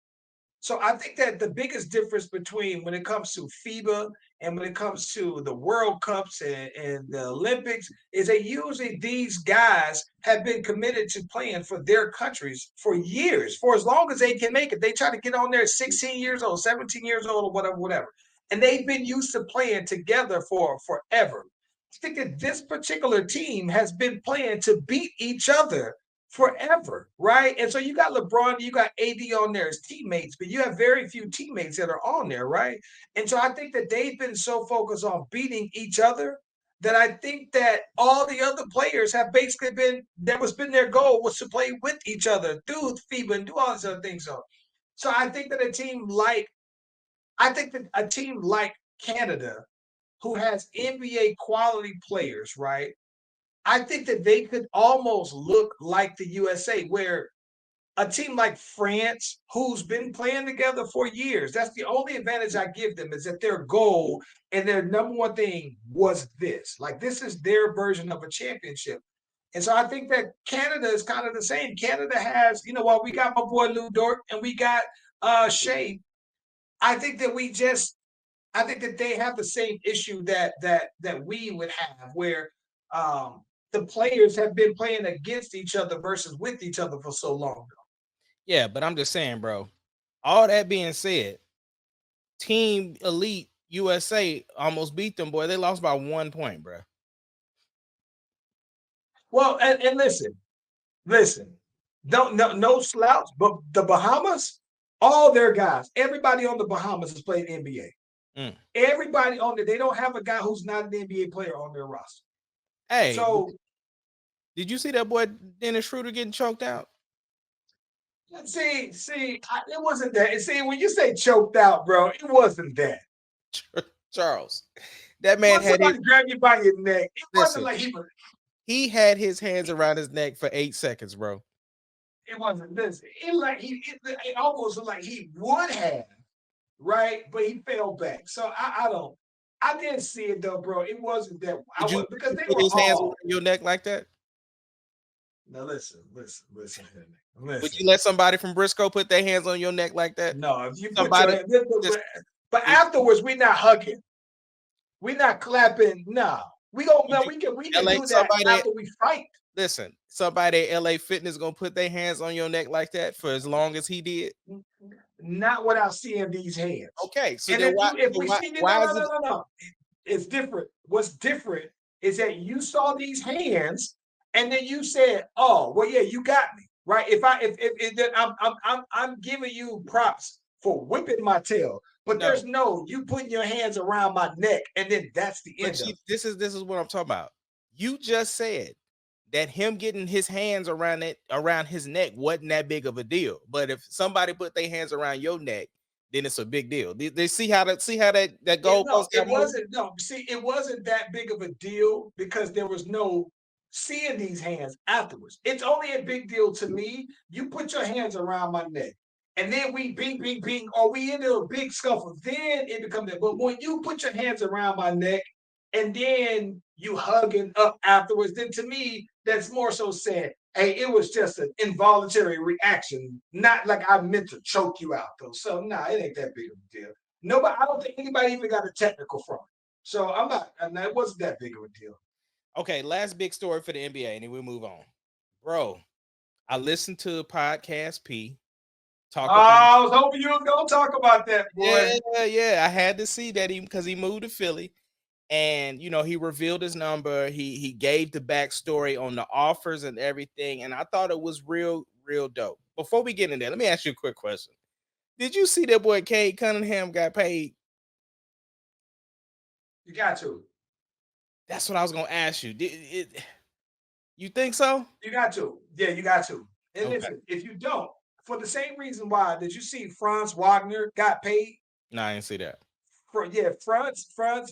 So I think that the biggest difference between when it comes to FIBA and when it comes to the World Cups and the Olympics is that usually these guys have been committed to playing for their countries for years, for as long as they can make it. They try to get on there at 16 years old, 17 years old, or whatever. And they've been used to playing together for forever. I think that this particular team has been playing to beat each other forever, right? And so you got LeBron, you got AD on there as teammates, but you have very few teammates that are on there, right? And so I think that they've been so focused on beating each other that I think that all the other players have basically been their goal was to play with each other through FIBA and do all these other things. So I think that a team like Canada, who has NBA quality players, right? I think that they could almost look like the USA, where a team like France, who's been playing together for years, that's the only advantage I give them is that their goal and their #1 thing was this. Like, this is their version of a championship. And so I think that Canada is kind of the same. Canada has, while we got my boy Lou Dort and we got Shea, I think that they have the same issue that we would have, where the players have been playing against each other versus with each other for so long. Yeah, but I'm just saying, bro. All that being said, Team Elite USA almost beat them, boy. They lost by 1 point, bro. Well, and listen, no slouch, but the Bahamas, all their guys, everybody on the Bahamas has played NBA. Everybody on there, they don't have a guy who's not an NBA player on their roster. Hey, so did you see that boy Dennis Schroeder getting choked out? See, it wasn't that. See, when you say choked out, bro, it wasn't that. Charles, that man had somebody grab you by your neck. It wasn't like he had his hands around his neck for 8 seconds, bro. It wasn't this. It almost looked like he would have, right? But he fell back. So I didn't see it though, bro. It wasn't that. Because they put his hands around your neck like that? Now listen. Would you let somebody from Briscoe put their hands on your neck like that? No, if you somebody, but afterwards we're not hugging, we're not clapping. No, we can do that after we fight. Listen, somebody at LA Fitness gonna put their hands on your neck like that for as long as he did? Not without seeing these hands. Okay, so and then no. It's different. What's different is that you saw these hands and then you said, "Oh, well, yeah, you got me." Right? I'm giving you props for whipping my tail, but there's you putting your hands around my neck, and then that's the end. This is what I'm talking about. You just said that him getting his hands around his neck wasn't that big of a deal. But if somebody put their hands around your neck, then it's a big deal. They see how that No, goalpost it got moved? wasn't. No, see, it wasn't that big of a deal because there was no seeing these hands afterwards. It's only a big deal to me. You put your hands around my neck, and then we bing, bing, bing, or we into a big scuffle. Then it becomes that. But when you put your hands around my neck, and then you hugging up afterwards, then to me, that's more so saying, hey, it was just an involuntary reaction, not like I meant to choke you out, though. So, nah, it ain't that big of a deal. Nobody, I don't think anybody even got a technical from it. So I'm not, and that wasn't that big of a deal. Okay, last big story for the NBA, and then we move on. Bro, I listened to podcast P talk about. I was hoping you were gonna talk about that, boy. Yeah. I had to see that because he moved to Philly, and he revealed his number. He gave the backstory on the offers and everything, and I thought it was real dope. Before we get in there, let me ask you a quick question. Did you see that boy Cade Cunningham got paid? You got to. That's what I was gonna ask you. You think so? You got to. Yeah, you got to. And Okay. listen, if you don't, for the same reason why, did you see Franz Wagner got paid? No, I didn't see that. Franz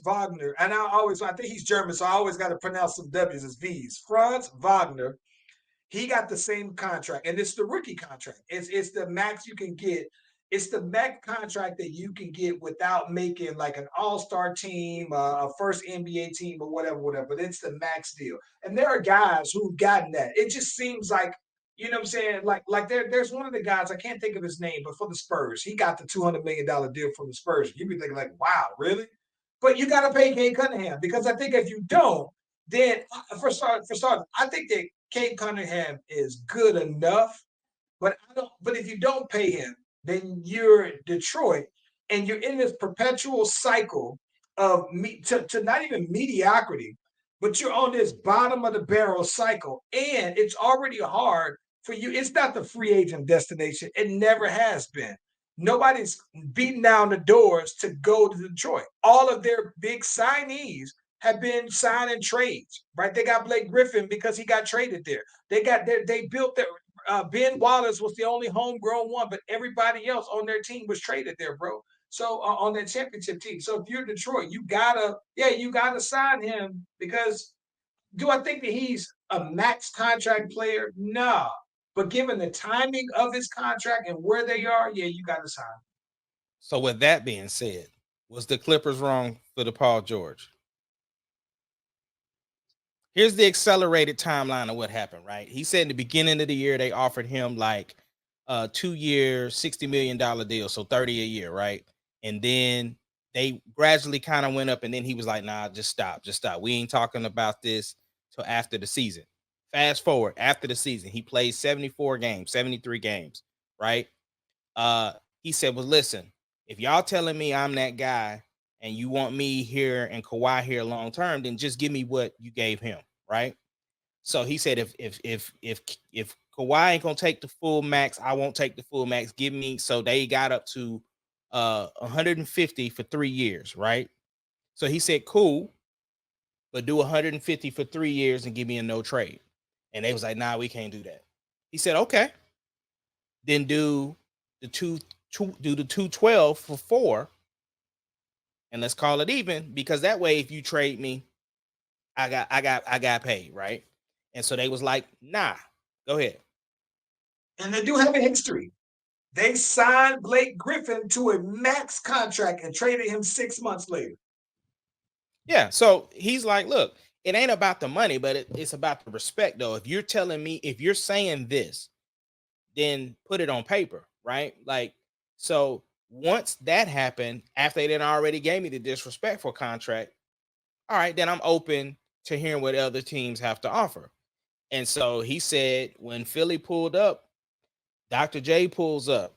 Wagner, and I think he's German, so I always got to pronounce some W's as V's. Franz Wagner, he got the same contract, and it's the rookie contract. It's the max you can get. It's the max contract that you can get without making like an all-star team, a first NBA team, or whatever. But it's the max deal, and there are guys who've gotten that. It just seems like, you know what I'm saying? Like there's one of the guys, I can't think of his name, but for the Spurs, he got the $200 million deal from the Spurs. You'd be thinking like, wow, really? But you got to pay Cade Cunningham, because I think if you don't, then for starters, I think that Cade Cunningham is good enough, but I don't. But if you don't pay him, then you're Detroit, and you're in this perpetual cycle of to not even mediocrity, but you're on this bottom of the barrel cycle, and it's already hard for you. It's not the free agent destination. It never has been. Nobody's beating down the doors to go to Detroit. All of their big signees have been signing trades, right? They got Blake Griffin because he got traded there. They built their Ben Wallace was the only homegrown one, but everybody else on their team was traded there, bro. So on that championship team. So if you're Detroit, you gotta sign him, because do I think that he's a max contract player? Nah. But given the timing of his contract and where they are, yeah, you gotta sign him. So with that being said, was the Clippers wrong for the Paul George? Here's the accelerated timeline of what happened, right? He said in the beginning of the year they offered him like a 2-year, $60 million deal, so 30 a year, right? And then they gradually kind of went up, and then he was like, nah, just stop. We ain't talking about this till after the season. Fast forward, after the season, he played 74 games, 73 games, right? He said, well, listen, if y'all telling me I'm that guy and you want me here and Kawhi here long term, then just give me what you gave him, right? So he said, if Kawhi ain't gonna take the full max, I won't take the full max. Give me. So they got up to 150 for 3 years, right? So he said, cool, but do 150 for 3 years and give me a no trade. And they was like, nah, we can't do that. He said, okay, then do the 212 for 4, and let's call it even, because that way, if you trade me, I got paid, right? And so they was like, nah, go ahead. And they do have a history. They signed Blake Griffin to a max contract and traded him 6 months later. Yeah, so he's like, look, it ain't about the money, but it's about the respect, though. If you're telling me, if you're saying this, then put it on paper, right? Like, so once that happened, after they didn't already gave me the disrespectful contract, all right, then I'm open to hearing what other teams have to offer. And so he said when Philly pulled up, Dr. J pulls up.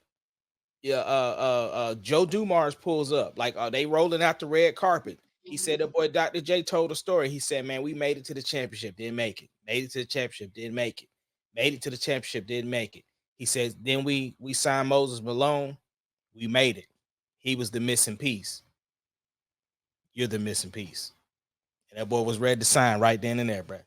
Yeah, Joe Dumars pulls up. Like, are they rolling out the red carpet? He said the boy Dr. J told a story. He said, man, we made it to the championship, didn't make it. Made it to the championship, didn't make it. Made it to the championship, didn't make it. He says, then we signed Moses Malone. We made it. He was the missing piece. You're the missing piece. And that boy was ready to sign right then and there, bro.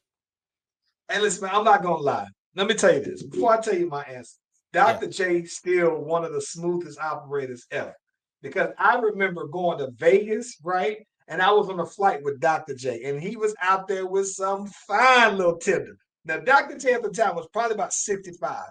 And listen, man, I'm not gonna lie. Let me tell you this before I tell you my answer. Yeah. Dr. J still one of the smoothest operators ever. Because I remember going to Vegas, right? And I was on a flight with Dr. J, and he was out there with some fine little tender. Now, Dr. J at the time was probably about 65.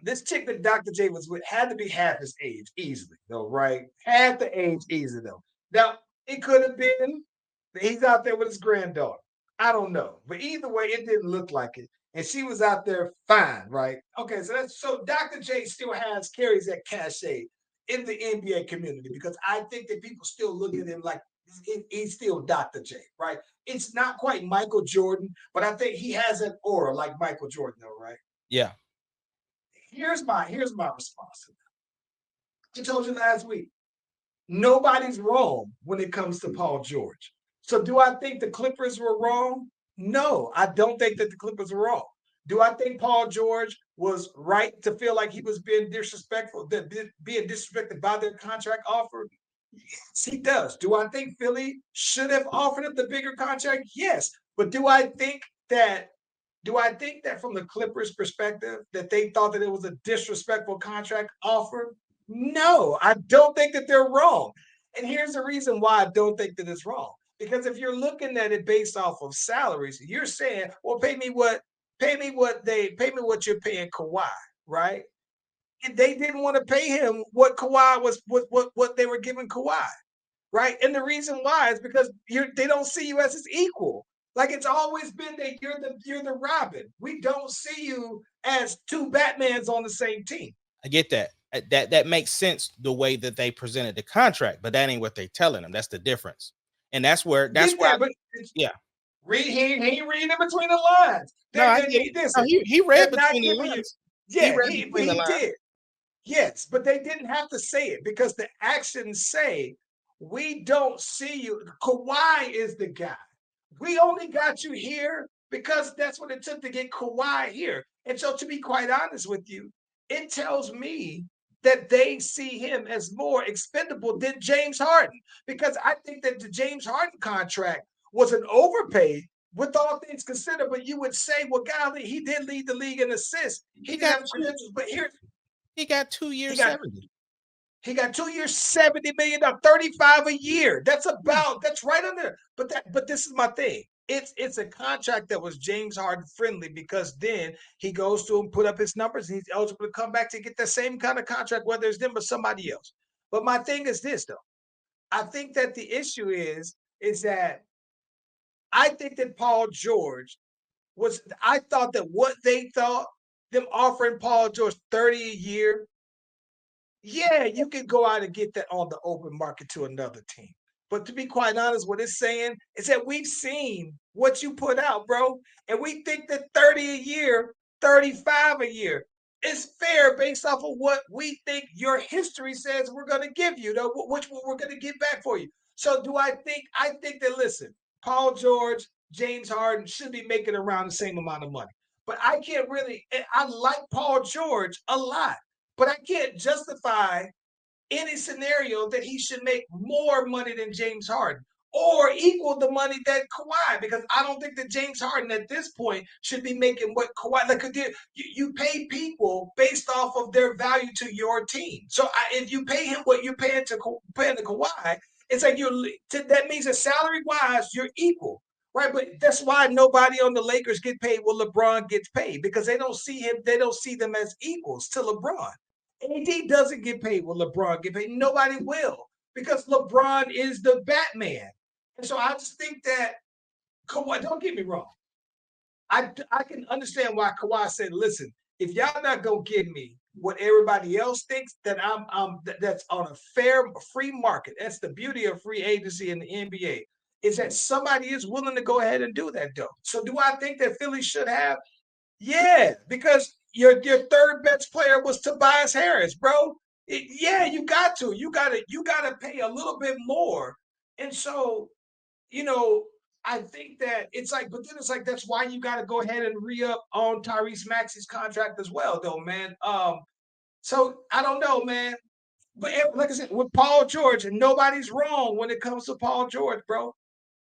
This chick that Dr. J was with had to be half his age easily, though, right? Half the age easily, though. Now, it could have been that he's out there with his granddaughter. I don't know. But either way, it didn't look like it. And she was out there fine, right? Okay, so Dr. J still carries that cachet in the NBA community because I think that people still look at him like he's still Dr. J, right? It's not quite Michael Jordan, but I think he has an aura like Michael Jordan, though, right? Yeah. Here's my response. I told you last week. Nobody's wrong when it comes to Paul George. So do I think the Clippers were wrong? No, I don't think that the Clippers were wrong. Do I think Paul George was right to feel like he was being disrespectful, being disrespected by their contract offer? Yes, he does. Do I think Philly should have offered him the bigger contract? Yes. But that do I think that from the Clippers' perspective that they thought that it was a disrespectful contract offer? No, I don't think that they're wrong. And here's the reason why I don't think that it's wrong. Because if you're looking at it based off of salaries, you're saying, well, pay me what you're paying Kawhi, right? And they didn't want to pay him what Kawhi was what they were giving Kawhi, right? And the reason why is because they don't see you as his equal. Like it's always been that you're the Robin. We don't see you as two Batmans on the same team. I get that. That makes sense the way that they presented the contract, but that ain't what they telling them. That's the difference. And that's where yeah. He ain't reading in between the lines. He read between the lines. He did. Yes, but they didn't have to say it because the actions say, we don't see you. Kawhi is the guy. We only got you here because that's what it took to get Kawhi here. And so, to be quite honest with you, it tells me that they see him as more expendable than James Harden because I think that the James Harden contract was an overpay with all things considered. But you would say, well, golly, he did lead the league in assists. He didn't have credentials, but he got 2 years 70. He got 2 years, $70 million, 35 a year. That's right under. But this is my thing. It's a contract that was James Harden friendly because then he goes to him, put up his numbers, and he's eligible to come back to get the same kind of contract, whether it's them or somebody else. But my thing is this, though. I think that the issue is that I think that Paul George I thought that what they thought, them offering Paul George 30 a year, yeah, you can go out and get that on the open market to another team. But to be quite honest, what it's saying is that we've seen what you put out, bro. And we think that 30 a year, 35 a year is fair based off of what we think your history says we're going to give you, though, which we're going to get back for you. So I think that, listen, Paul George, James Harden should be making around the same amount of money. But I like Paul George a lot. But I can't justify any scenario that he should make more money than James Harden or equal the money that Kawhi, because I don't think that James Harden at this point should be making what Kawhi. Like you pay people based off of their value to your team. So if you pay him what you're paying to Kawhi, it's like that means that salary wise you're equal. Right, but that's why nobody on the Lakers get paid what LeBron gets paid because they don't see him. They don't see them as equals to LeBron. AD doesn't get paid what LeBron get paid. Nobody will because LeBron is the Batman. And so I just think that Kawhi, don't get me wrong. I can understand why Kawhi said, listen, if y'all not going to give me what everybody else thinks, that that's on a free market. That's the beauty of free agency in the NBA, is that somebody is willing to go ahead and do that, though. So do I think that Philly should have? Yeah, because your third best player was Tobias Harris, bro. You got to pay a little bit more. And so, I think that it's like, but then it's like that's why you got to go ahead and re-up on Tyrese Maxey's contract as well, though, man. So I don't know, man. But like I said, with Paul George, nobody's wrong when it comes to Paul George, bro.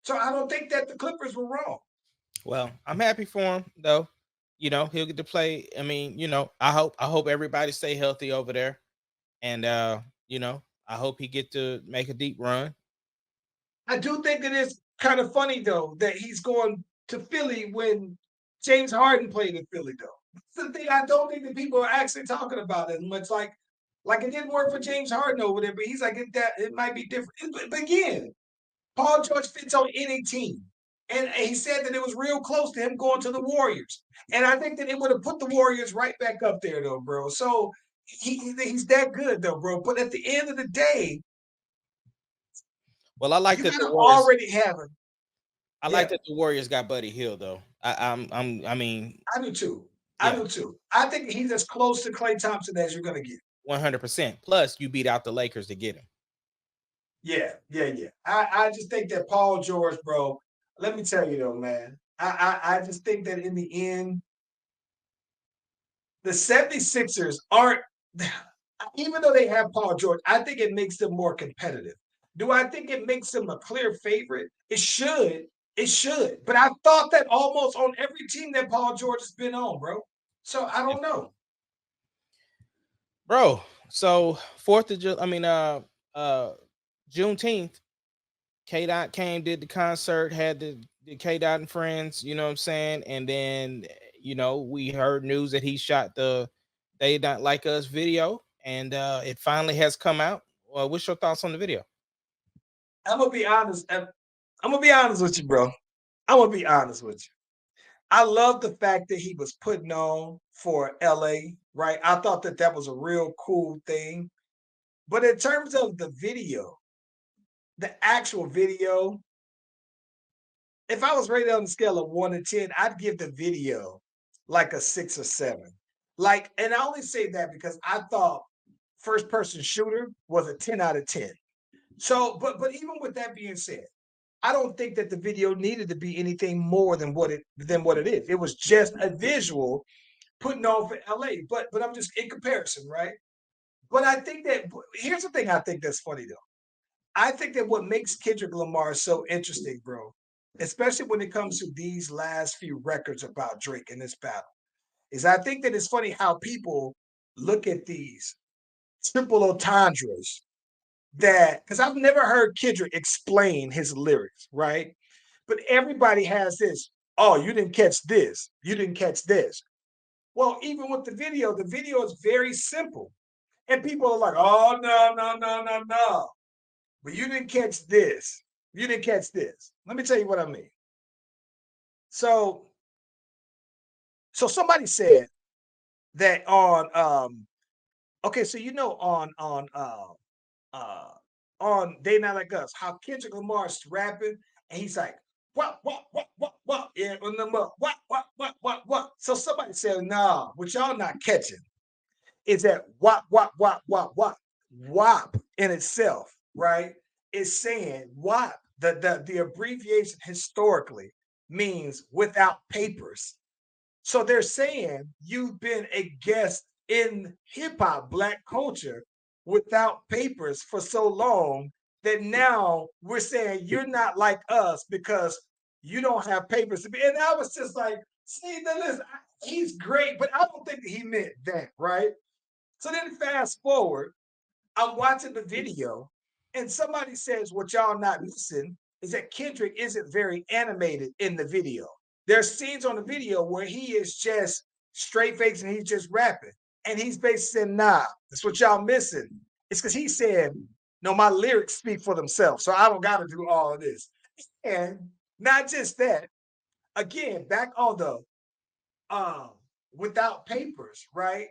So I don't think that the Clippers were wrong. Well, I'm happy for him though. He'll get to play. I mean, I hope everybody stay healthy over there. And I hope he get to make a deep run. I do think it is kind of funny though that he's going to Philly when James Harden played in Philly though. That's the thing I don't think that people are actually talking about as much. Like it didn't work for James Harden over there, but he's like it might be different. But again, Paul George fits on any team. And he said that it was real close to him going to the Warriors. And I think that it would have put the Warriors right back up there, though, bro. So he's that good, though, bro. But at the end of the day, Well, I like you that gotta the Warriors. already have him. I Yeah. like that the Warriors got Buddy Hill though. I mean, I do too. Yeah. I do too. I think he's as close to Klay Thompson as you're gonna get. 100%. Plus, you beat out the Lakers to get him. Yeah. I just think that Paul George, bro. Let me tell you though, man. I just think that in the end, the 76ers aren't, even though they have Paul George, I think it makes them more competitive. Do I think it makes them a clear favorite? It should. It should. But I thought that almost on every team that Paul George has been on, bro. So I don't know. Bro, so 4th of July, Juneteenth, K Dot came, did the concert, had the K Dot and friends, you know what I'm saying? And then, we heard news that he shot the They Not Like Us video, and it finally has come out. What's your thoughts on the video? I'm gonna be honest. I'm gonna be honest with you, bro. I'm gonna be honest with you. I love the fact that he was putting on for LA, right? I thought that that was a real cool thing. But in terms of the video, the actual video, if I was rated on the scale of 1 to 10, I'd give the video like a 6 or 7. Like, and I only say that because I thought first person shooter was a 10 out of 10. So, but even with that being said, I don't think that the video needed to be anything more than what it is. It was just a visual putting on for LA. But I'm just in comparison, right? But I think that here's the thing I think that's funny though. I think that what makes Kendrick Lamar so interesting, bro, especially when it comes to these last few records about Drake in this battle, is I think that it's funny how people look at these triple entendres that, because I've never heard Kendrick explain his lyrics, right? But everybody has this, oh, you didn't catch this, you didn't catch this. Well, even with the video is very simple. And people are like, oh, no. But you didn't catch this. You didn't catch this. Let me tell you what I mean. So somebody said that okay, so on They Not Like Us, how Kendrick Lamar's rapping, and he's like, what, yeah, on the what. So somebody said, nah, what y'all not catching is that WAP in itself, right? Is saying WAP, the abbreviation historically means without papers. So they're saying you've been a guest in hip hop, black culture, without papers for so long that now we're saying you're not like us because you don't have papers to be. And I was just like, see, listen, he's great, but I don't think that he meant that, right? So then fast forward, I'm watching the video, and somebody says, what y'all not missing is that Kendrick isn't very animated in the video. There's scenes on the video where he is just straight facing and he's just rapping. And he's basically saying, nah, that's what y'all missing. It's because he said, no, my lyrics speak for themselves, so I don't got to do all of this. And not just that, again, back on the without papers, right?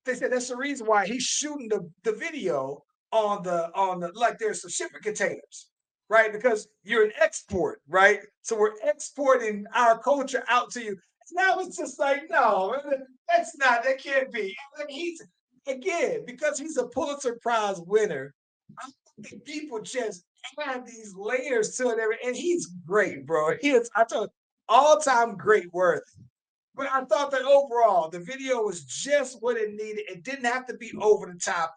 They said that's the reason why he's shooting the video on the like there's some shipping containers, right? Because you're an export, right? So we're exporting our culture out to you. Now it's just like, no, that can't be. And he's again, because he's a Pulitzer Prize winner, I think people just have these layers to it, and he's great, bro. He is, I told you, all-time great worthy. But I thought that overall the video was just what it needed. It didn't have to be over the top.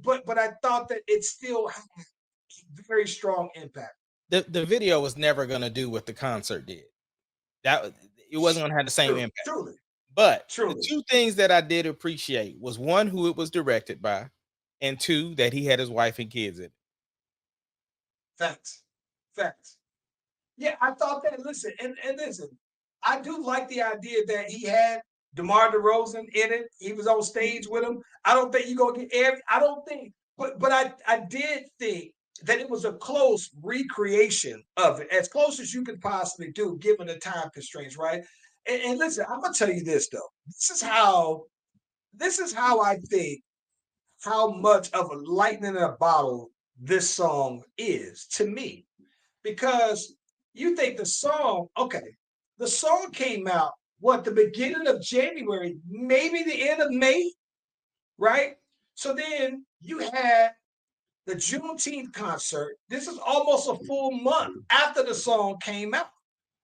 But I thought that it still had a very strong impact. the video was never gonna do what the concert did. That it wasn't gonna have the same impact. Truly, But the truly. two things that I did appreciate was one, who it was directed by, and two, that he had his wife and kids in it. Facts. Facts. Yeah, I thought that. Listen, and listen, I do like the idea that he had DeMar DeRozan in it. He was on stage with him. I don't think you're gonna get every. I don't think, but I did think that it was a close recreation of it, as close as you could possibly do, given the time constraints, right? And listen, I'm gonna tell you this though. This is how I think how much of a lightning in a bottle this song is to me, because you think the song, okay, the song came out what, the beginning of January, maybe the end of May, right? So then you had the Juneteenth concert. This is almost a full month after the song came out,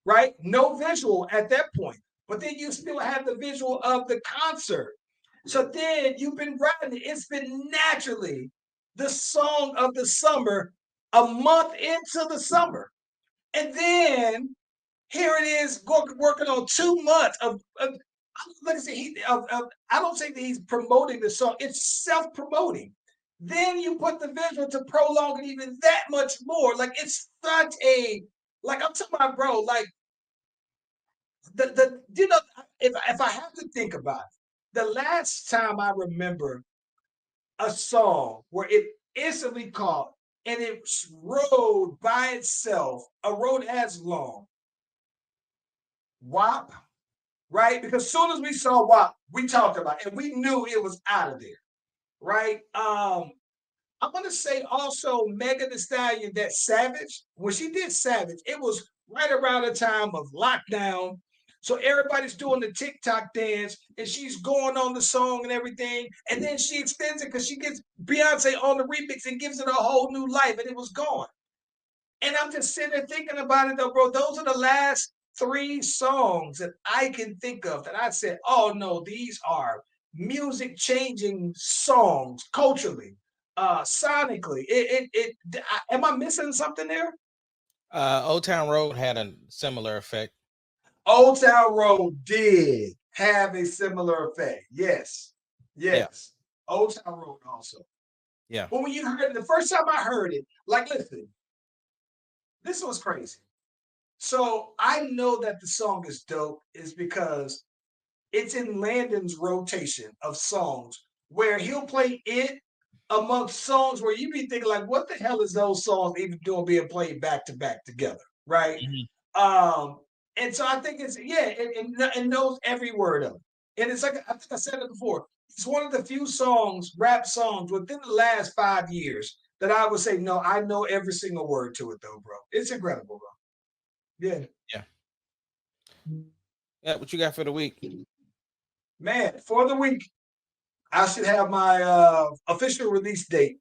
right? No visual at that point, but then you still have the visual of the concert. So then you've been writing it. It's been naturally the song of the summer a month into the summer. And then here it is working on 2 months of like I said, I don't say that he's promoting the song, it's self-promoting. Then you put the visual to prolong it even that much more. Like it's such a, like I'm talking about, bro, like the you know, if I have to think about it, the last time I remember a song where it instantly caught and it rode by itself, a road as long. WAP, right? Because soon as we saw WAP, we talked about it and we knew it was out of there, right? I'm gonna say also Megan Thee Stallion, that Savage. When she did Savage, it was right around the time of lockdown. So everybody's doing the TikTok dance and she's going on the song and everything. And then she extends it because she gets Beyonce on the remix and gives it a whole new life, and it was gone. And I'm just sitting there thinking about it though, bro. Those are the last 3 songs that I can think of that I said, oh no, these are music changing songs culturally, sonically. Am I missing something there? Old Town Road had a similar effect. Old Town Road did have a similar effect. Yes. Yes. Yeah. Old Town Road also. Yeah. But when you heard it, the first time I heard it, like, listen, this was crazy. So I know that the song is dope is because it's in Landon's rotation of songs where he'll play it amongst songs where you be thinking like, what the hell is those songs even doing being played back to back together, right? Mm-hmm. And so I think it's, yeah, and knows every word of it. And it's like, I think I said it before, it's one of the few songs, rap songs within the last 5 years that I would say, no, I know every single word to it though, bro. It's incredible, bro. Yeah. Yeah. Yeah, what you got for the week? Man, for the week, I should have my official release date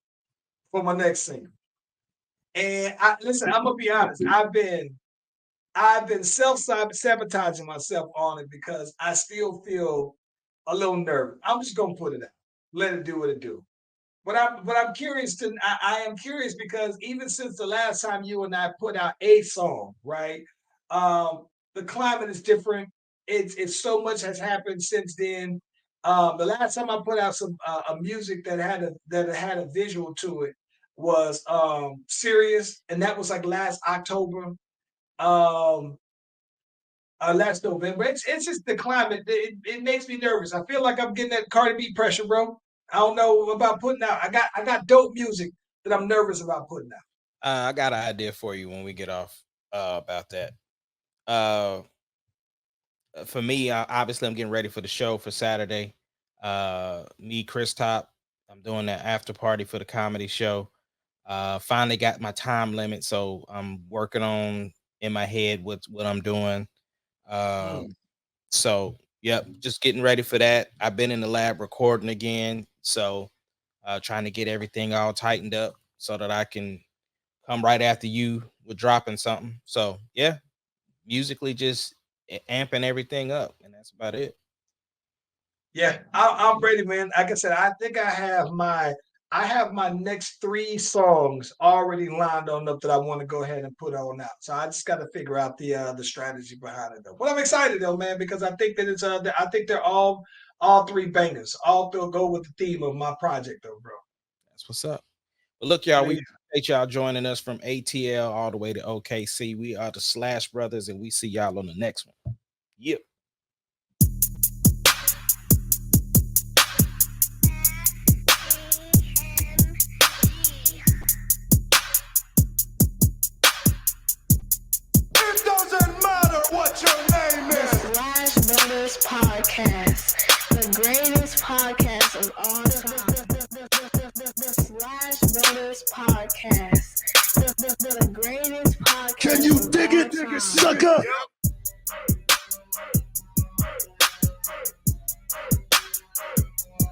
for my next single. And listen, I'm gonna be honest. I've been self-sabotaging myself on it because I still feel a little nervous. I'm just gonna put it out, let it do what it do. But I'm curious to. I am curious because even since the last time you and I put out a song, right? The climate is different. It's so much has happened since then. The last time I put out some a music that had a visual to it was Serious, and that was like last October. Last November. It's just the climate. It makes me nervous. I feel like I'm getting that Cardi B pressure, bro. I don't know about putting out. I got dope music that I'm nervous about putting out. I got an idea for you when we get off about that. For me, obviously, I'm getting ready for the show for Saturday. Me, Chris Top, I'm doing that after party for the comedy show. Finally got my time limit, so I'm working on in my head what I'm doing. So yep, just getting ready for that. I've been in the lab recording again, so trying to get everything all tightened up so that I can come right after you with dropping something. So yeah, musically just amping everything up, and that's about it. Yeah, I'm ready, man. Like I said, I think I have my I have my next 3 songs already lined on up that I want to go ahead and put on out. So I just got to figure out the strategy behind it though. But I'm excited though, man, because I think that I think they're all 3 bangers. All go with the theme of my project though, bro. That's what's up. But look, y'all, Yeah. we appreciate y'all joining us from ATL all the way to OKC. We are the Slash Brothers, and we see y'all on the next one. Yep. It doesn't matter what your name The is. Slash Brothers Podcast, the greatest podcast of all time. The Slash Brothers Podcast, the greatest podcast. Can you of dig all it, time. sucker? Yep.